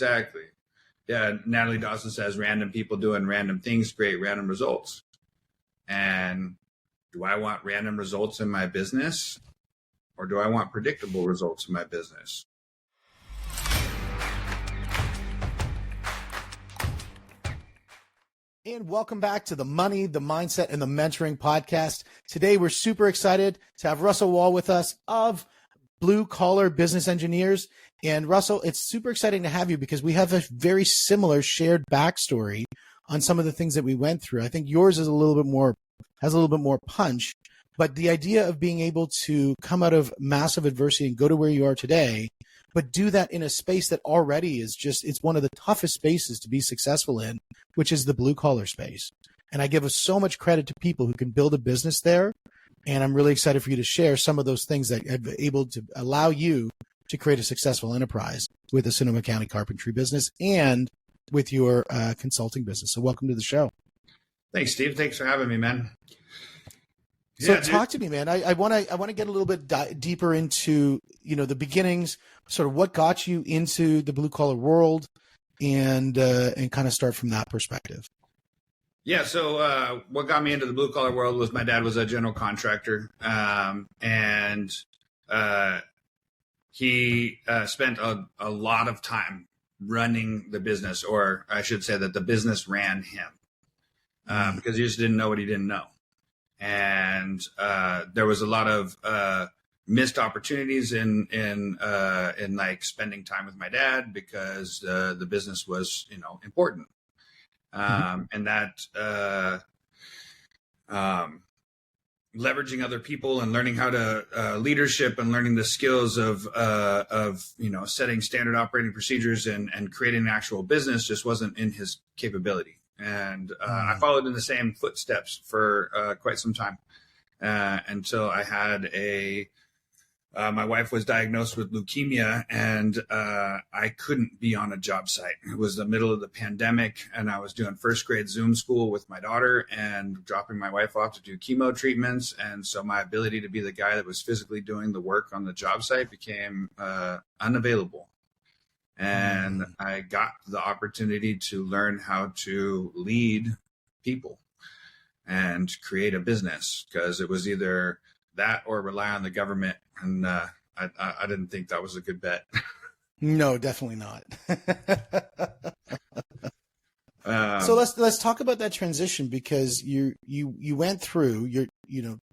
exactly. Yeah, Natalie Dawson says random people doing random things create random results. And do I want random results in my business, or do I want predictable results in my business? And welcome back to the Money, the Mindset, and the Mentoring podcast. Today, we're super excited to have Russell Wahl with us of Blue Collar Business Engineers. And Russell, it's super exciting to have you because we have a very similar shared backstory on some of the things that we went through. I think yours is has a little bit more punch, but the idea of being able to come out of massive adversity and go to where you are today, but do that in a space that already is it's one of the toughest spaces to be successful in, which is the blue collar space. And I give so much credit to people who can build a business there. And I'm really excited for you to share some of those things that have been able to allow you to create a successful enterprise with the Sonoma County carpentry business and with your consulting business. So welcome to the show. Thanks, Steve. Thanks for having me, man. So talk to me, man. I want to get a little bit deeper into, the beginnings, sort of what got you into the blue collar world, and kind of start from that perspective. Yeah. So what got me into the blue collar world was my dad was a general contractor, and he spent a lot of time running the business, or I should say that the business ran him, because he just didn't know what he didn't know. And there was a lot of missed opportunities in like spending time with my dad because the business was important, and that leveraging other people and learning how to leadership and learning the skills of setting standard operating procedures and creating an actual business just wasn't in his capability. And I followed in the same footsteps for quite some time until I had my wife was diagnosed with leukemia, and I couldn't be on a job site. It was the middle of the pandemic, and I was doing first grade Zoom school with my daughter and dropping my wife off to do chemo treatments. And so my ability to be the guy that was physically doing the work on the job site became unavailable. And I got the opportunity to learn how to lead people and create a business, because it was either that or rely on the government. And I didn't think that was a good bet. No, definitely not. So let's talk about that transition, because you went through your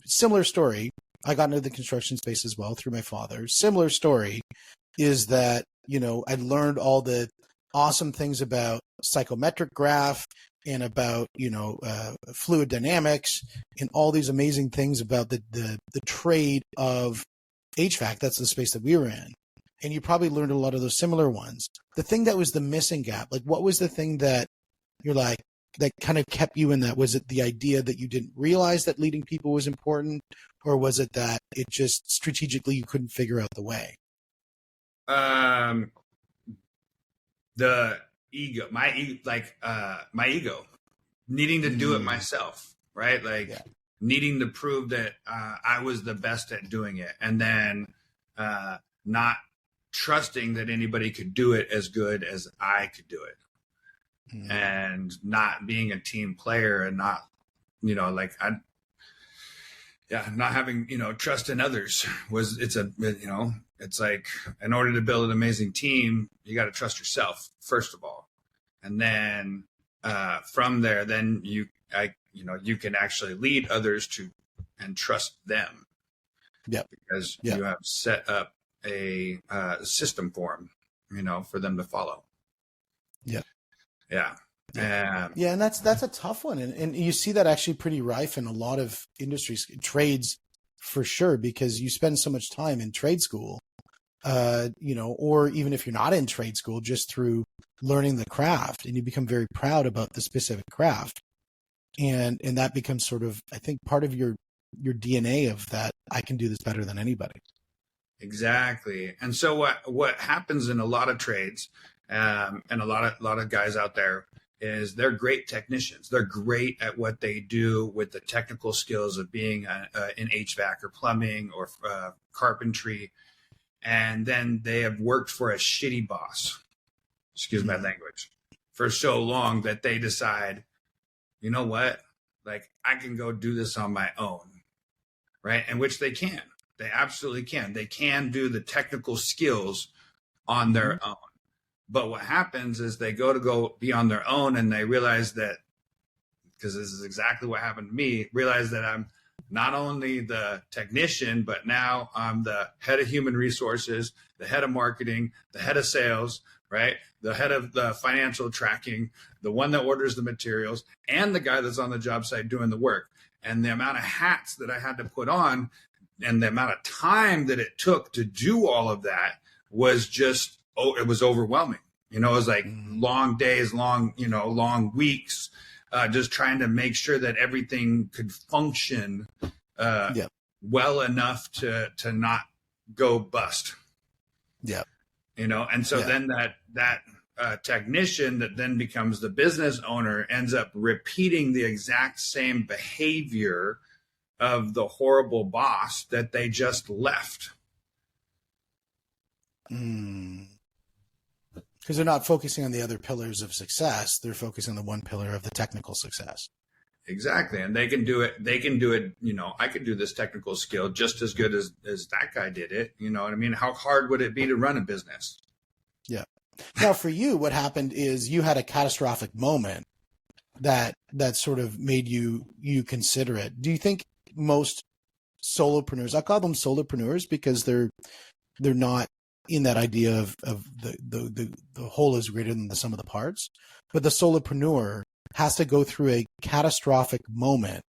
similar story. I got into the construction space as well through my father. Similar story is that I learned all the awesome things about psychometric graph and about, fluid dynamics and all these amazing things about the trade of HVAC. That's the space that we were in. And you probably learned a lot of those similar ones. The thing that was the missing gap, like what was the thing that you're like, that kind of kept you in that? Was it the idea that you didn't realize that leading people was important, or was it that it just strategically you couldn't figure out the way? The ego, my ego, needing to do it myself, right? Like needing to prove that I was the best at doing it, and then not trusting that anybody could do it as good as I could do it, and not being a team player, and not, not having, trust in others it's like, in order to build an amazing team, you got to trust yourself first of all. And then from there, then you can actually lead others and trust them. Yeah. Because you have set up a system for them, for them to follow. Yeah. Yeah. And that's a tough one. And you see that actually pretty rife in a lot of industries, trades for sure, because you spend so much time in trade school, or even if you're not in trade school, just through learning the craft, and you become very proud about the specific craft. And that becomes sort of, I think, part of your DNA of that. I can do this better than anybody. Exactly. And so what happens in a lot of trades, and a lot of guys out there, is they're great technicians. They're great at what they do with the technical skills of being in HVAC or plumbing or carpentry. And then they have worked for a shitty boss. excuse my language, for so long that they decide, you know what, like I can go do this on my own, right? And which they can. They absolutely can. They can do the technical skills on their own. But what happens is they go be on their own, and they realize that, because this is exactly what happened to me, realize that I'm not only the technician, but now I'm the head of human resources, the head of marketing, the head of sales, right? The head of the financial tracking, the one that orders the materials, and the guy that's on the job site doing the work. And the amount of hats that I had to put on and the amount of time that it took to do all of that was just, it was overwhelming. It was like long days, long weeks, just trying to make sure that everything could function well enough to not go bust. Yeah. And so then that technician that then becomes the business owner ends up repeating the exact same behavior of the horrible boss that they just left. Because they're not focusing on the other pillars of success. They're focusing on the one pillar of the technical success. Exactly. And they can do it. I could do this technical skill just as good as that guy did it. You know what I mean? How hard would it be to run a business? Yeah. Now for you, what happened is you had a catastrophic moment that sort of made you consider it. Do you think most solopreneurs, I call them solopreneurs because they're not in that idea of the whole is greater than the sum of the parts, but the solopreneur has to go through a catastrophic moment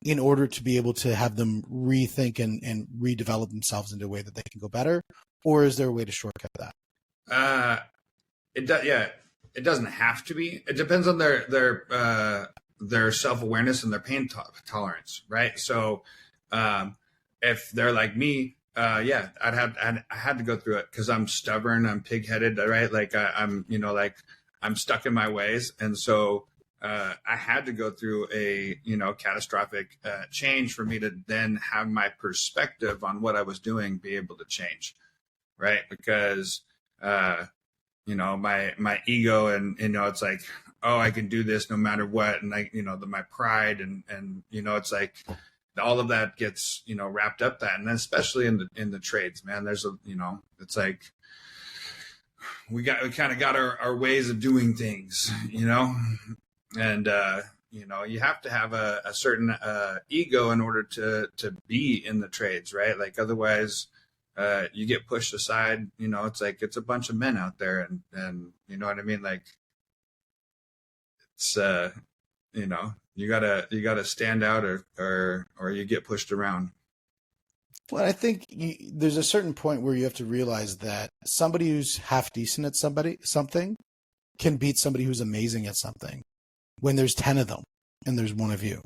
in order to be able to have them rethink and redevelop themselves into a way that they can go better? Or is there a way to shortcut that? It doesn't have to be. It depends on their self-awareness and their pain tolerance, right? So if they're like me, I had to go through it because I'm stubborn, I'm pig-headed, right? Like I'm stuck in my ways. And so I had to go through a, catastrophic change for me to then have my perspective on what I was doing be able to change, right? Because, my ego and, it's like, oh, I can do this no matter what. And my pride and, it's like, all of that gets, wrapped up that. And then especially in the trades, man, there's it's like, we kind of got our ways of doing things, and, you have to have a certain ego in order to be in the trades, right? Like otherwise you get pushed aside, it's like, it's a bunch of men out there and you know what I mean? Like it's, you gotta stand out or you get pushed around. Well, I think there's a certain point where you have to realize that somebody who's half decent at something can beat somebody who's amazing at something when there's 10 of them and there's one of you.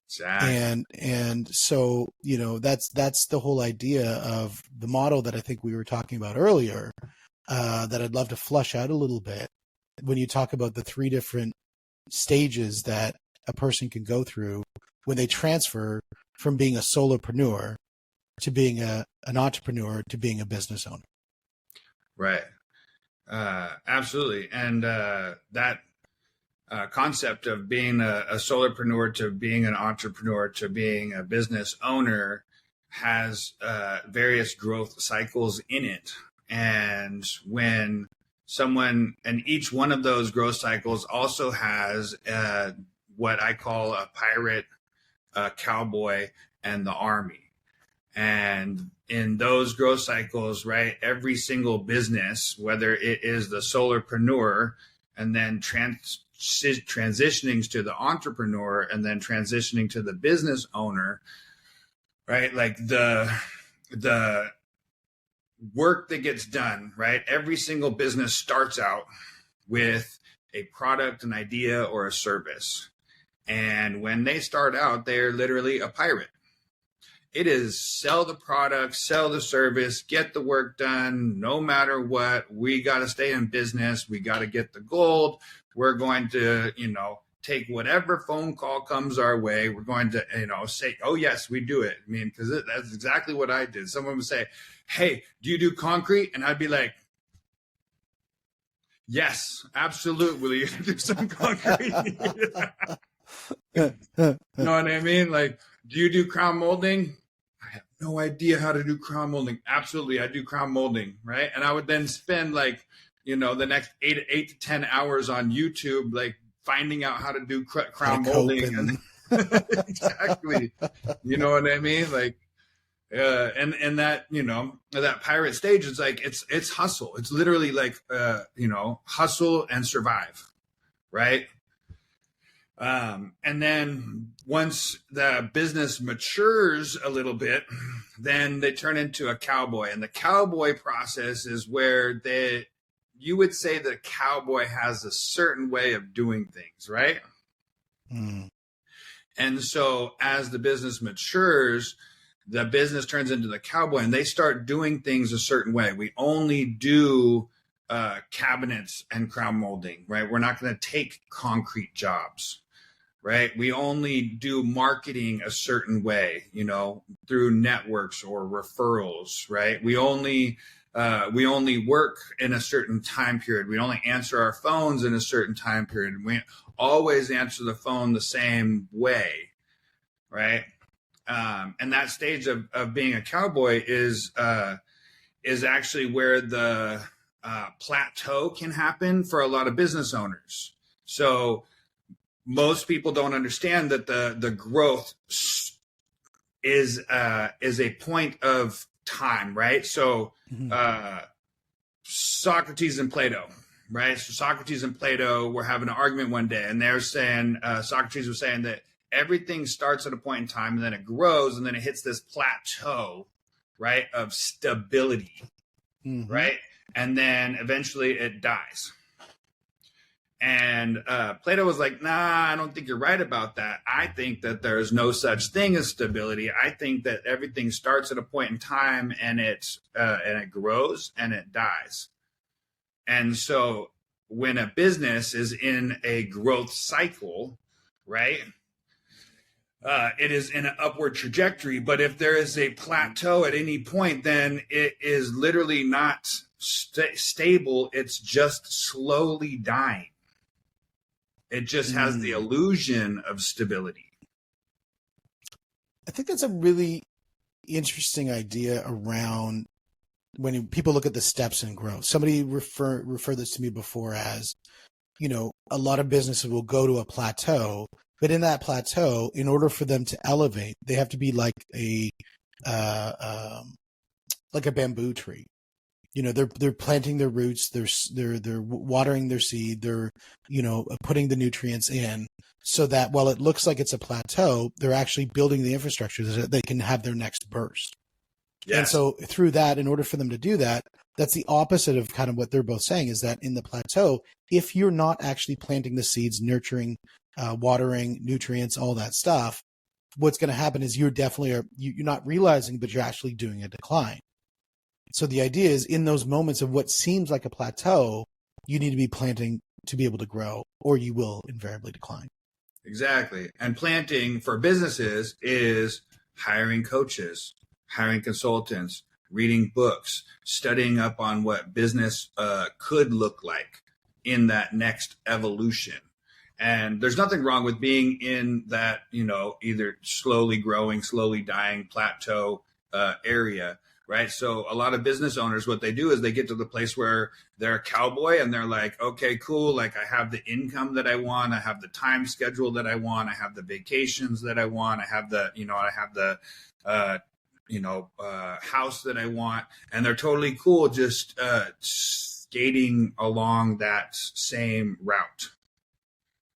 Exactly. And so, that's the whole idea of the model that I think we were talking about earlier, that I'd love to flush out a little bit when you talk about the 3 different stages that a person can go through when they transfer from being a solopreneur to being an entrepreneur to being a business owner. Right. Absolutely. And that concept of being a solopreneur to being an entrepreneur to being a business owner has various growth cycles in it. And when and each one of those growth cycles also has what I call a pirate, a cowboy, and the army. And in those growth cycles, right, every single business, whether it is the solopreneur and then transitioning to the entrepreneur and then transitioning to the business owner, right, like the work that gets done, right, every single business starts out with a product, an idea, or a service. And when they start out, they're literally a pirate. It is sell the product, sell the service, get the work done, no matter what. We got to stay in business. We got to get the gold. We're going to, take whatever phone call comes our way. We're going to, say, oh, yes, we do it. I mean, because that's exactly what I did. Someone would say, hey, do you do concrete? And I'd be like, Yes, absolutely. Do some concrete. You know what I mean? Like, do you do crown molding? I have no idea how to do crown molding. Absolutely, I do crown molding, right? And I would then spend like, the next eight to 10 hours on YouTube, like finding out how to do crown molding. And exactly, you know what I mean? Like, and that, that pirate stage is like, it's hustle. It's literally like, hustle and survive, right? And then once the business matures a little bit, then they turn into a cowboy. And the cowboy process is where you would say the cowboy has a certain way of doing things, right? Mm. And so as the business matures, the business turns into the cowboy and they start doing things a certain way. We only do cabinets and crown molding, right? We're not going to take concrete jobs. Right. We only do marketing a certain way, through networks or referrals. Right. We only work in a certain time period. We only answer our phones in a certain time period. We always answer the phone the same way. Right. And that stage of being a cowboy is actually where the plateau can happen for a lot of business owners. So most people don't understand that the growth is a point of time, right? So Socrates and Plato, right? So Socrates and Plato were having an argument one day, and they're saying Socrates was saying that everything starts at a point in time, and then it grows, and then it hits this plateau, right, of stability, right, and then eventually it dies. And Plato was like, nah, I don't think you're right about that. I think that there's no such thing as stability. I think that everything starts at a point in time and it grows and it dies. And so when a business is in a growth cycle, right, it is in an upward trajectory. But if there is a plateau at any point, then it is literally not stable. It's just slowly dying. It just has the illusion of stability. I think that's a really interesting idea around when people look at the steps in growth. Somebody refer this to me before as, a lot of businesses will go to a plateau, but in that plateau, in order for them to elevate, they have to be like a bamboo tree. They're planting their roots, they're watering their seed, they're, putting the nutrients in so that while it looks like it's a plateau, they're actually building the infrastructure so that they can have their next burst. Yes. And so through that, in order for them to do that, that's the opposite of kind of what they're both saying, is that in the plateau, if you're not actually planting the seeds, nurturing, watering, nutrients, all that stuff, what's going to happen is you're not realizing, but you're actually doing a decline. So the idea is, in those moments of what seems like a plateau, you need to be planting to be able to grow, or you will invariably decline. Exactly. And planting for businesses is hiring coaches, hiring consultants, reading books, studying up on what business could look like in that next evolution. And there's nothing wrong with being in that, either slowly growing, slowly dying plateau area. Right. So a lot of business owners, what they do is they get to the place where they're a cowboy and they're like, OK, cool. Like, I have the income that I want. I have the time schedule that I want. I have the vacations that I want. I have the house that I want. And they're totally cool just skating along that same route.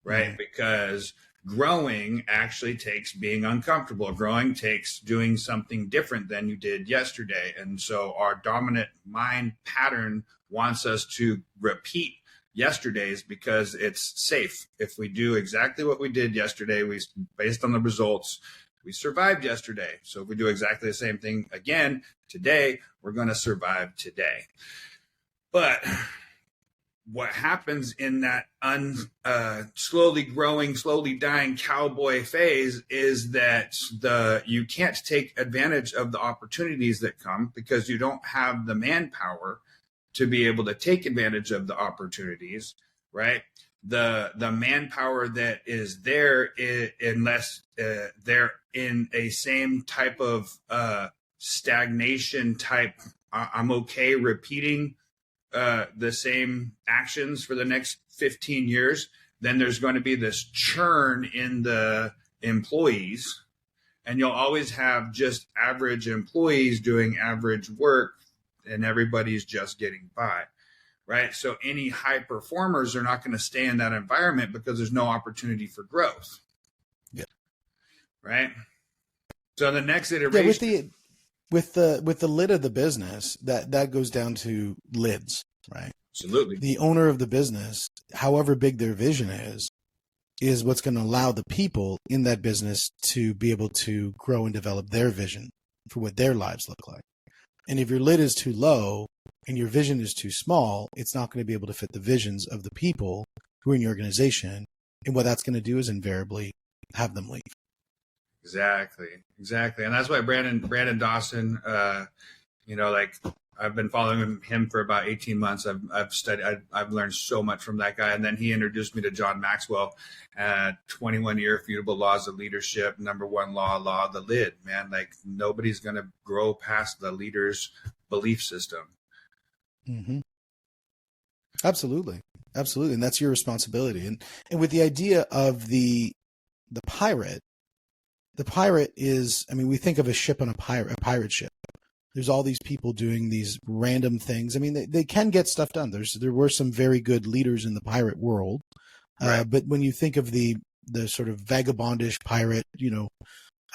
Right. Mm-hmm. Because growing actually takes being uncomfortable. Growing takes doing something different than you did yesterday. And so our dominant mind pattern wants us to repeat yesterday's because it's safe. If we do exactly what we did yesterday, based on the results, we survived yesterday. So if we do exactly the same thing again today, we're going to survive today. But what happens in that slowly growing, slowly dying cowboy phase is that you can't take advantage of the opportunities that come because you don't have the manpower to be able to take advantage of the opportunities, right? The manpower that is there, unless they're in a same type of stagnation type, I'm okay repeating the same actions for the next 15 years, then there's going to be this churn in the employees, and you'll always have just average employees doing average work, and everybody's just getting by, right? So any high performers are not going to stay in that environment because there's no opportunity for growth. Yeah. Right. So the next iteration. Yeah, with the lid of the business, that goes down to lids, right? Absolutely. The owner of the business, however big their vision is what's going to allow the people in that business to be able to grow and develop their vision for what their lives look like. And if your lid is too low and your vision is too small, it's not going to be able to fit the visions of the people who are in your organization. And what that's going to do is invariably have them leave. Exactly. And that's why Brandon Dawson, like I've been following him for about 18 months. I've learned so much from that guy. And then he introduced me to John Maxwell, 21 irrefutable laws of leadership. Number one law of the lid, man. Like nobody's going to grow past the leader's belief system. Mm-hmm. Absolutely. And that's your responsibility. And with the idea of the pirate is, I mean, we think of a ship on a pirate ship. There's all these people doing these random things. I mean, they can get stuff done. There were some very good leaders in the pirate world. Right. But when you think of the sort of vagabondish pirate,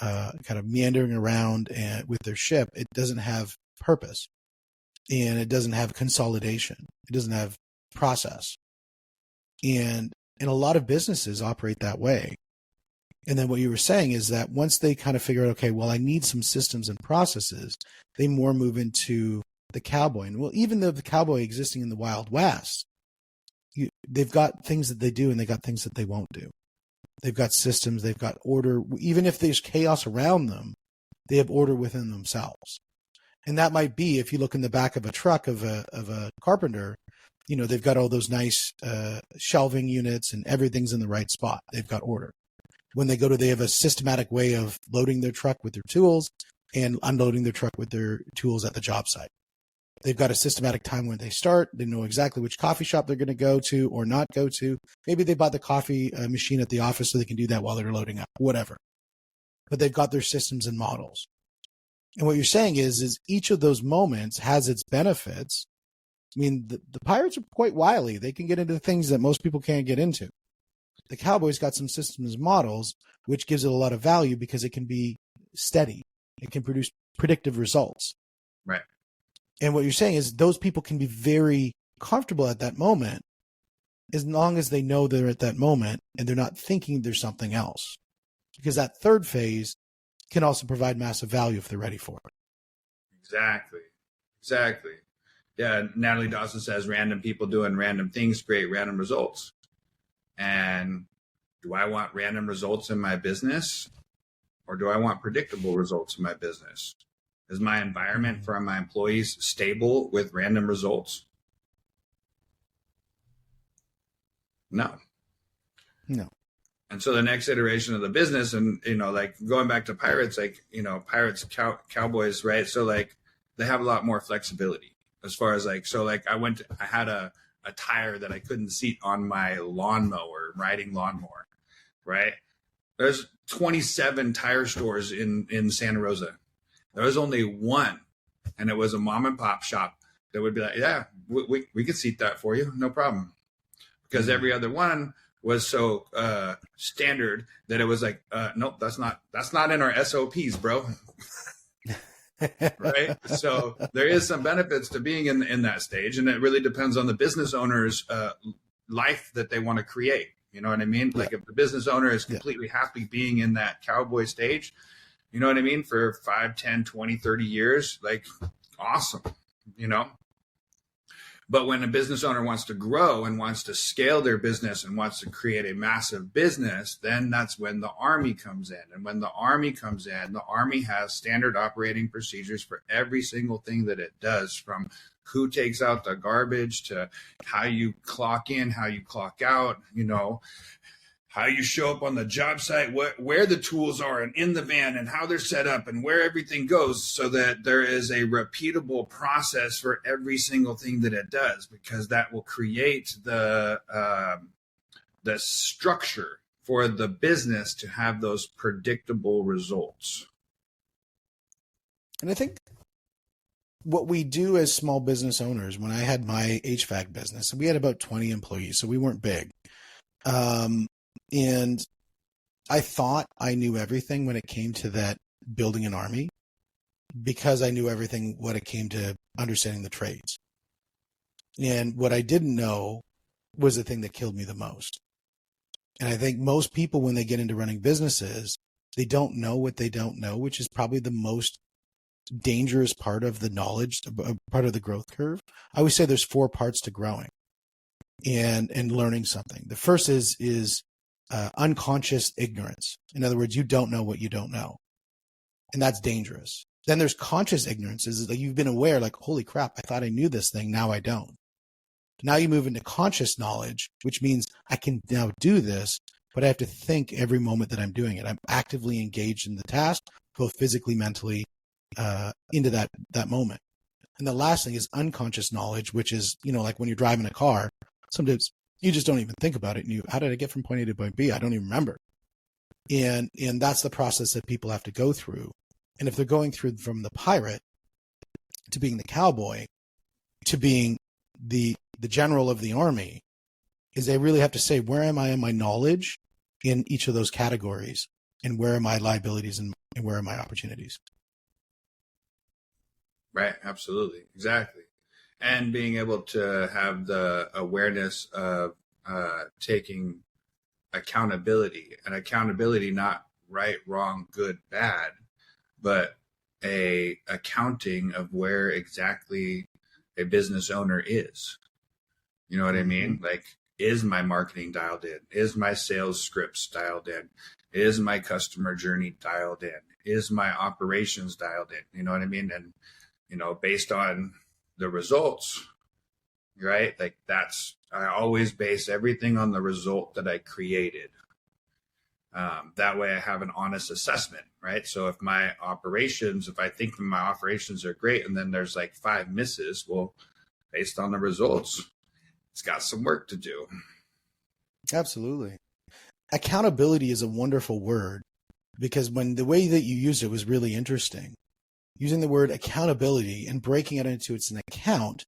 kind of meandering around with their ship, it doesn't have purpose, and it doesn't have consolidation. It doesn't have process. And a lot of businesses operate that way. And then what you were saying is that once they kind of figure out, okay, well, I need some systems and processes, they more move into the cowboy. And well, even though the cowboy existing in the Wild West, they've got things that they do and they got things that they won't do. They've got systems, they've got order. Even if there's chaos around them, they have order within themselves. And that might be, if you look in the back of a truck of a carpenter, they've got all those nice shelving units and everything's in the right spot. They've got order. When they they have a systematic way of loading their truck with their tools and unloading their truck with their tools at the job site. They've got a systematic time when they start. They know exactly which coffee shop they're going to go to or not go to. Maybe they bought the coffee machine at the office so they can do that while they're loading up, whatever. But they've got their systems and models. And what you're saying is each of those moments has its benefits. I mean, the pirates are quite wily. They can get into things that most people can't get into. The cowboy's got some systems and models, which gives it a lot of value because it can be steady. It can produce predictive results. Right. And what you're saying is those people can be very comfortable at that moment as long as they know they're at that moment and they're not thinking there's something else. Because that third phase can also provide massive value if they're ready for it. Exactly. Yeah, Natalie Dawson says random people doing random things create random results. And do I want random results in my business, or do I want predictable results in my business? Is my environment for my employees stable with random results? No. And so the next iteration of the business, and like going back to pirates, pirates, cowboys, right? So like they have a lot more flexibility as far as I had a tire that I couldn't seat on my riding lawnmower, right? There's 27 tire stores in Santa Rosa. There was only one, and it was a mom and pop shop that would be like, yeah, we could seat that for you, no problem. Because every other one was so standard that it was like, nope, that's not in our SOPs, bro. Right. So there is some benefits to being in that stage, and it really depends on the business owner's life that they want to create. You know what I mean? Like if the business owner is completely happy being in that cowboy stage, you know what I mean? For 5, 10, 20, 30 years, like awesome, But when a business owner wants to grow and wants to scale their business and wants to create a massive business, then that's when the Army comes in. And when the Army comes in, the Army has standard operating procedures for every single thing that it does, from who takes out the garbage to how you clock in, how you clock out, how you show up on the job site, where the tools are and in the van and how they're set up and where everything goes, so that there is a repeatable process for every single thing that it does, because that will create the structure for the business to have those predictable results. And I think what we do as small business owners, when I had my HVAC business, we had about 20 employees, so we weren't big. And I thought I knew everything when it came to that building an army, because I knew everything when it came to understanding the trades. And what I didn't know was the thing that killed me the most. And I think most people, when they get into running businesses, they don't know what they don't know, which is probably the most dangerous part of the knowledge, part of the growth curve. I always say there's 4 parts to growing and learning something. The first is unconscious ignorance. In other words, you don't know what you don't know. And that's dangerous. Then there's conscious ignorance, is like you've been aware, like, holy crap, I thought I knew this thing. Now I don't. Now you move into conscious knowledge, which means I can now do this, but I have to think every moment that I'm doing it. I'm actively engaged in the task, both physically, mentally, into that moment. And the last thing is unconscious knowledge, which is, like when you're driving a car, sometimes you just don't even think about it. And how did I get from point A to point B? I don't even remember. And that's the process that people have to go through. And if they're going through from the pirate to being the cowboy to being the general of the army, is they really have to say, where am I in my knowledge in each of those categories? And where are my liabilities and where are my opportunities? Right. Absolutely. Exactly. And being able to have the awareness of taking accountability, and accountability, not right, wrong, good, bad, but a accounting of where exactly a business owner is. You know what I mean? Like, is my marketing dialed in? Is my sales scripts dialed in? Is my customer journey dialed in? Is my operations dialed in? You know what I mean? And, based on the results, right? Like, I always base everything on the result that I created. That way I have an honest assessment, right? So if I think my operations are great and then there's like 5 misses, well, based on the results, it's got some work to do. Absolutely. Accountability is a wonderful word, because when the way that you used it was really interesting. Using the word accountability and breaking it into it's an account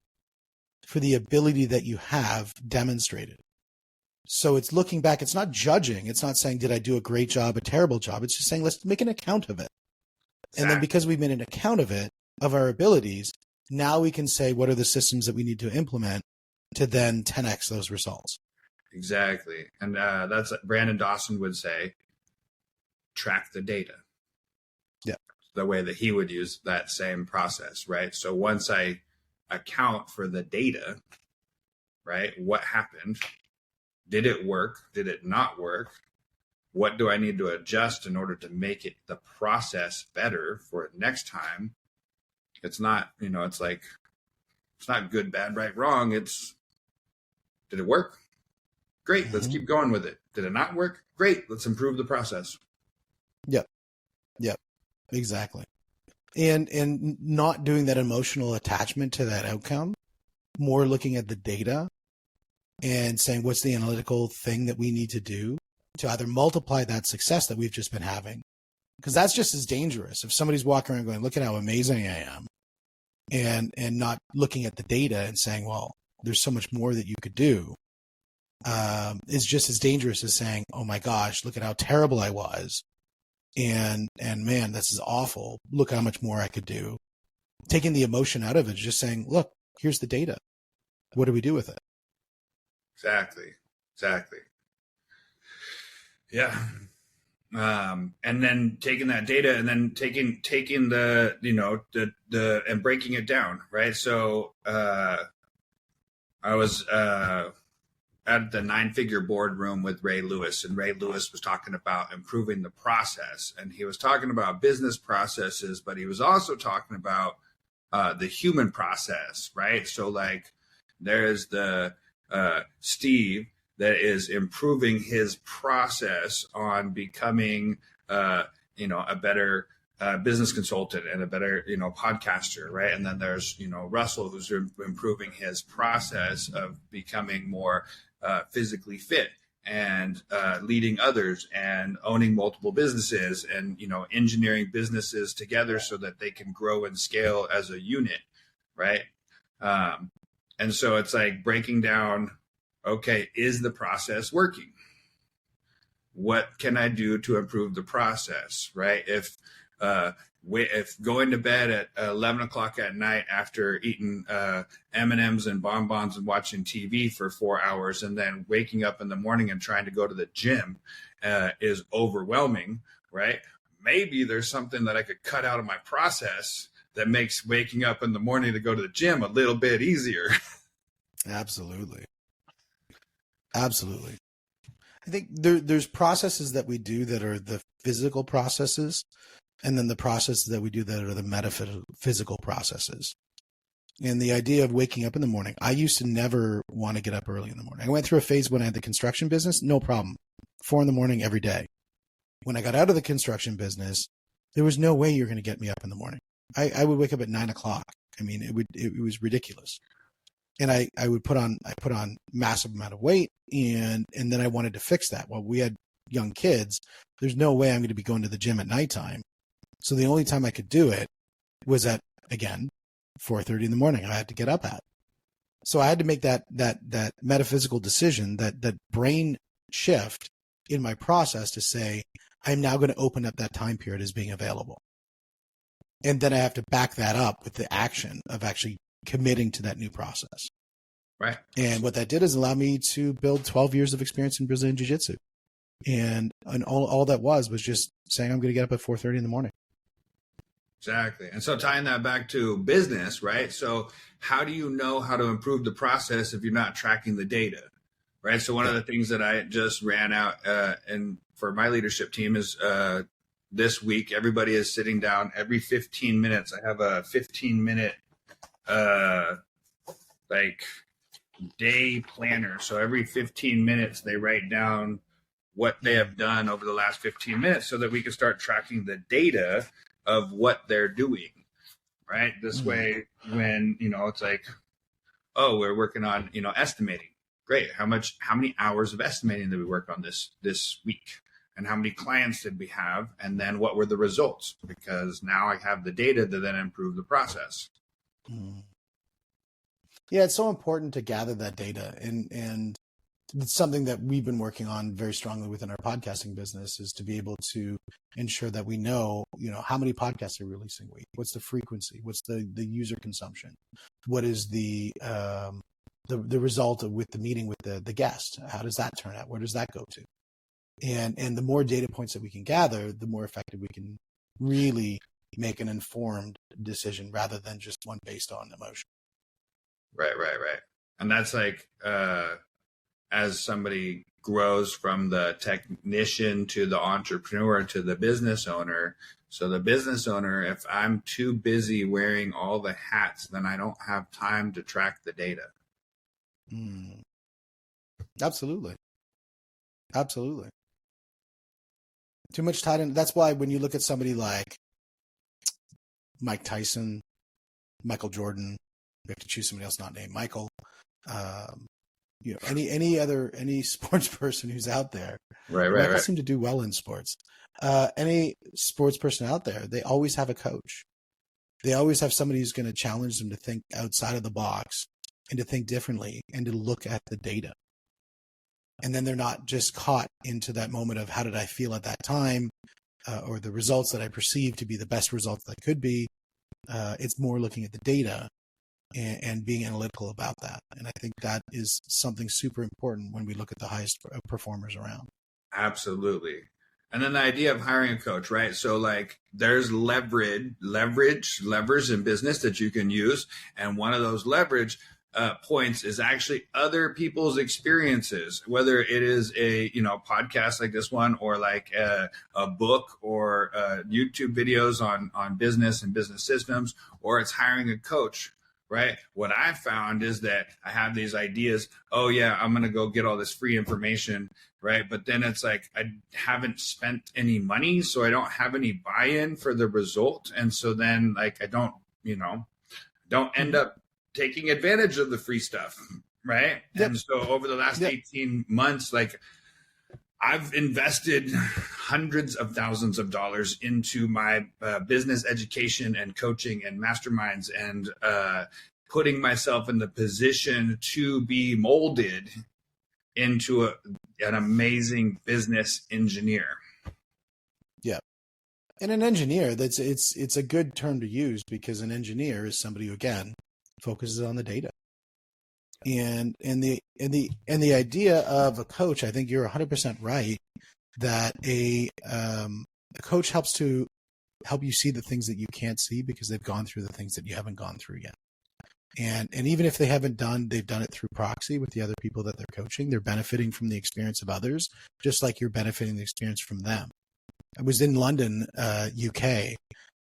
for the ability that you have demonstrated. So it's looking back. It's not judging. It's not saying, did I do a great job, a terrible job? It's just saying, let's make an account of it. Exactly. And then because we've made an account of it, of our abilities, now we can say, what are the systems that we need to implement to then 10x those results? Exactly. And that's what Brandon Dawson would say, track the data. Yeah. The way that he would use that same process, right? So once I account for the data, right? What happened? Did it work? Did it not work? What do I need to adjust in order to make it the process better for next time? It's not, it's like, it's not good, bad, right, wrong. It's, did it work? Great. Let's keep going with it. Did it not work? Great. Let's improve the process. Yep. Exactly. And not doing that emotional attachment to that outcome, more looking at the data and saying, what's the analytical thing that we need to do to either multiply that success that we've just been having? Because that's just as dangerous. If somebody's walking around going, look at how amazing I am, and not looking at the data and saying, well, there's so much more that you could do, is just as dangerous as saying, oh my gosh, look at how terrible I was. And man, this is awful. Look how much more I could do. Taking the emotion out of it, just saying, look, here's the data. What do we do with it? Exactly. Yeah. And then taking that data and then taking the and breaking it down, right? So, I was at the 9-figure boardroom with Ray Lewis, and Ray Lewis was talking about improving the process, and he was talking about business processes, but he was also talking about the human process, right? So like there's the Steve that is improving his process on becoming a better business consultant and a better podcaster, right? And then there's Russell, who's improving his process of becoming more physically fit and leading others and owning multiple businesses and engineering businesses together so that they can grow and scale as a unit, right? And so it's like breaking down, okay, is the process working? What can I do to improve the process, right? If going to bed at 11 o'clock at night after eating M&Ms and bonbons and watching TV for 4 hours and then waking up in the morning and trying to go to the gym is overwhelming, right? Maybe there's something that I could cut out of my process that makes waking up in the morning to go to the gym a little bit easier. Absolutely. Absolutely. I think there's processes that we do that are the physical processes, and then the processes that we do that are the metaphysical processes. And the idea of waking up in the morning, I used to never want to get up early in the morning. I went through a phase when I had the construction business, no problem. 4 a.m. every day. When I got out of the construction business, there was no way you're going to get me up in the morning. I would wake up at 9 o'clock. I mean, it was ridiculous. And I put on massive amount of weight, and then I wanted to fix that. Well, we had young kids. There's no way I'm going to be going to the gym at nighttime. So the only time I could do it was at, again, 4:30 in the morning. I had to get up at. So I had to make that metaphysical decision, that brain shift in my process to say, I'm now going to open up that time period as being available. And then I have to back that up with the action of actually committing to that new process. Right. And what that did is allow me to build 12 years of experience in Brazilian Jiu-Jitsu. And all that was just saying, I'm going to get up at 4:30 in the morning. Exactly. And so tying that back to business, right? So how do you know how to improve the process if you're not tracking the data, right? So one of the things that I just ran out and for my leadership team is this week, everybody is sitting down every 15 minutes. I have a 15-minute day planner. So every 15 minutes, they write down what they have done over the last 15 minutes so that we can start tracking the data of what they're doing, right? This way, when, it's like, oh, we're working on, estimating. Great. How many hours of estimating did we work on this week? And how many clients did we have? And then what were the results? Because now I have the data to then improve the process. Yeah, it's so important to gather that data. And it's something that we've been working on very strongly within our podcasting business, is to be able to ensure that we know, how many podcasts are releasing a week, what's the frequency, what's the user consumption, what is the result with the meeting with the guest, how does that turn out, where does that go to? And the more data points that we can gather, the more effective we can really make an informed decision rather than just one based on emotion. Right. And that's like, as somebody grows from the technician to the entrepreneur to the business owner. So the business owner, if I'm too busy wearing all the hats, then I don't have time to track the data. Absolutely. Too much tied in. That's why when you look at somebody like Mike Tyson, Michael Jordan, we have to choose somebody else not named Michael. Any sports person who's out there, right. Seem to do well in sports. Any sports person out there, they always have a coach. They always have somebody who's going to challenge them to think outside of the box and to think differently and to look at the data. And then they're not just caught into that moment of how did I feel at that time, or the results that I perceive to be the best results that could be. It's more looking at the data and being analytical about that. And I think that is something super important when we look at the highest performers around. Absolutely. And then the idea of hiring a coach, right? So like there's levers in business that you can use. And one of those levers points is actually other people's experiences, whether it is a podcast like this one, or like a book, or YouTube videos on business and business systems, or it's hiring a coach. Right. What I found is that I have these ideas. Oh yeah, I'm going to go get all this free information. Right. But then it's like, I haven't spent any money, so I don't have any buy-in for the result. And so then like, I don't end up taking advantage of the free stuff. Right. Yep. And so over the last 18 months, like, I've invested hundreds of thousands of dollars into my business education and coaching and masterminds, and putting myself in the position to be molded into an amazing business engineer. Yeah. And an engineer, it's a good term to use, because an engineer is somebody who, again, focuses on the data. And the idea of a coach, I think you're 100% right, that a coach helps you see the things that you can't see, because they've gone through the things that you haven't gone through yet. And even if they haven't they've done it through proxy with the other people that they're coaching. They're benefiting from the experience of others, just like you're benefiting the experience from them. I was in London, UK,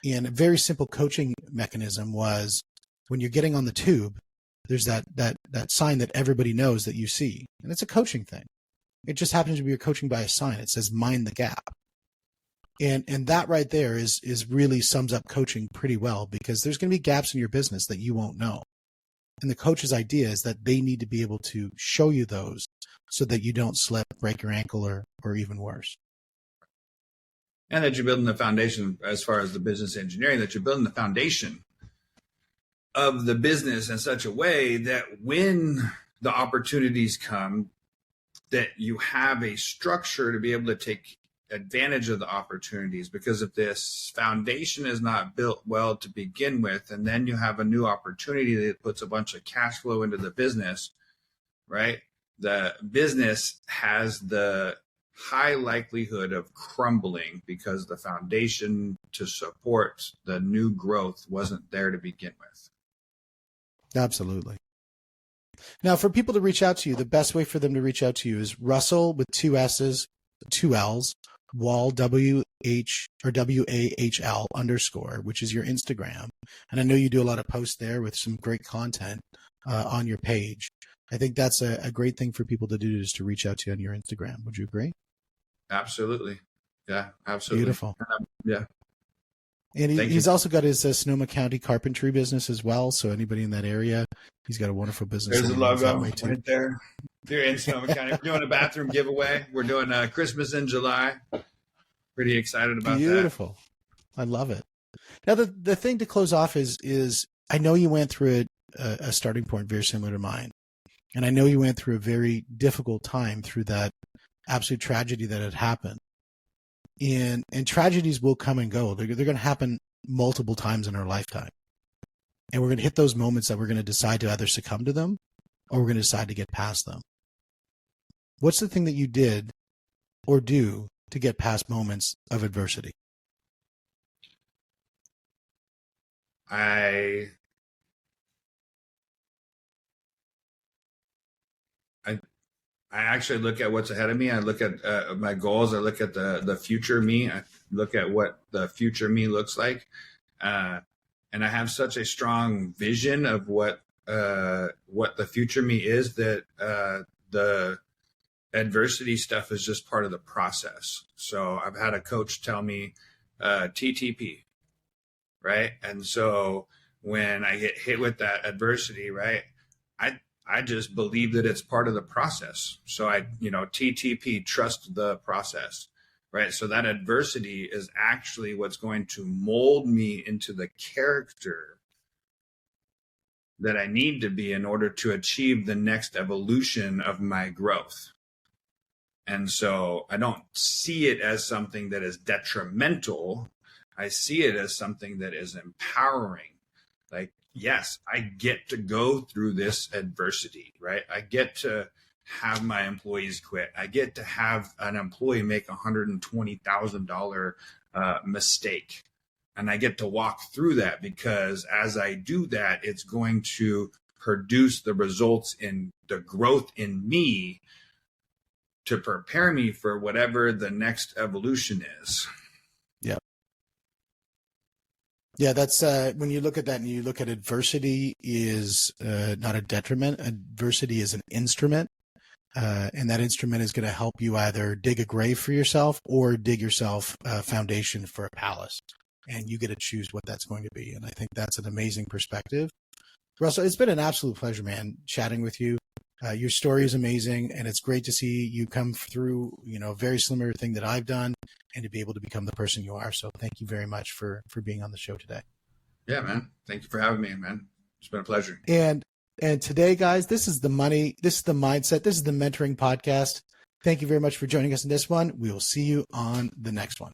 and a very simple coaching mechanism was, when you're getting on the tube, there's that sign that everybody knows that you see. And it's a coaching thing. It just happens to be you're coaching by a sign. It says, mind the gap. And that right there is really sums up coaching pretty well, because there's going to be gaps in your business that you won't know. And the coach's idea is that they need to be able to show you those, so that you don't slip, break your ankle, or even worse. And that you're building the foundation, as far as the business engineering, that you're building the foundation of the business in such a way that when the opportunities come, that you have a structure to be able to take advantage of the opportunities. Because if this foundation is not built well to begin with, and then you have a new opportunity that puts a bunch of cash flow into the business, right? The business has the high likelihood of crumbling, because the foundation to support the new growth wasn't there to begin with. Absolutely. Now, for people to reach out to you, the best way for them to reach out to you is Russell with 2 S's, 2 L's, Wahl, WAHL _, which is your Instagram. And I know you do a lot of posts there with some great content on your page. I think that's a great thing for people to do, is to reach out to you on your Instagram. Would you agree? Absolutely. Yeah, absolutely. Beautiful. Yeah. And he's also got his Sonoma County carpentry business as well. So anybody in that area, he's got a wonderful business. There's a logo right there. If you're in Sonoma County, we're doing a bathroom giveaway. We're doing Christmas in July. Pretty excited about that. Beautiful. I love it. Now, the thing to close off is I know you went through a starting point very similar to mine. And I know you went through a very difficult time through that absolute tragedy that had happened. And tragedies will come and go. They're going to happen multiple times in our lifetime. And we're going to hit those moments that we're going to decide to either succumb to them, or we're going to decide to get past them. What's the thing that you did or do to get past moments of adversity? I actually look at what's ahead of me. I look at my goals. I look at the future me. I look at what the future me looks like. And I have such a strong vision of what the future me is, that the adversity stuff is just part of the process. So I've had a coach tell me TTP, right? And so when I get hit with that adversity, right, I just believe that it's part of the process. So TTP, trust the process, right? So that adversity is actually what's going to mold me into the character that I need to be in order to achieve the next evolution of my growth. And so I don't see it as something that is detrimental. I see it as something that is empowering. Like, yes, I get to go through this adversity, right? I get to have my employees quit. I get to have an employee make $120,000 mistake. And I get to walk through that, because as I do that, it's going to produce the results in the growth in me to prepare me for whatever the next evolution is. Yeah. Yeah, that's when you look at that and you look at adversity is not a detriment. Adversity is an instrument. And that instrument is going to help you either dig a grave for yourself or dig yourself a foundation for a palace. And you get to choose what that's going to be. And I think that's an amazing perspective. Russell, it's been an absolute pleasure, man, chatting with you. Your story is amazing, and it's great to see you come through, a very similar thing that I've done and to be able to become the person you are. So thank you very much for being on the show today. Yeah, man. Thank you for having me, man. It's been a pleasure. And today, guys, this is the money, this is the mindset, this is the mentoring podcast. Thank you very much for joining us in this one. We will see you on the next one.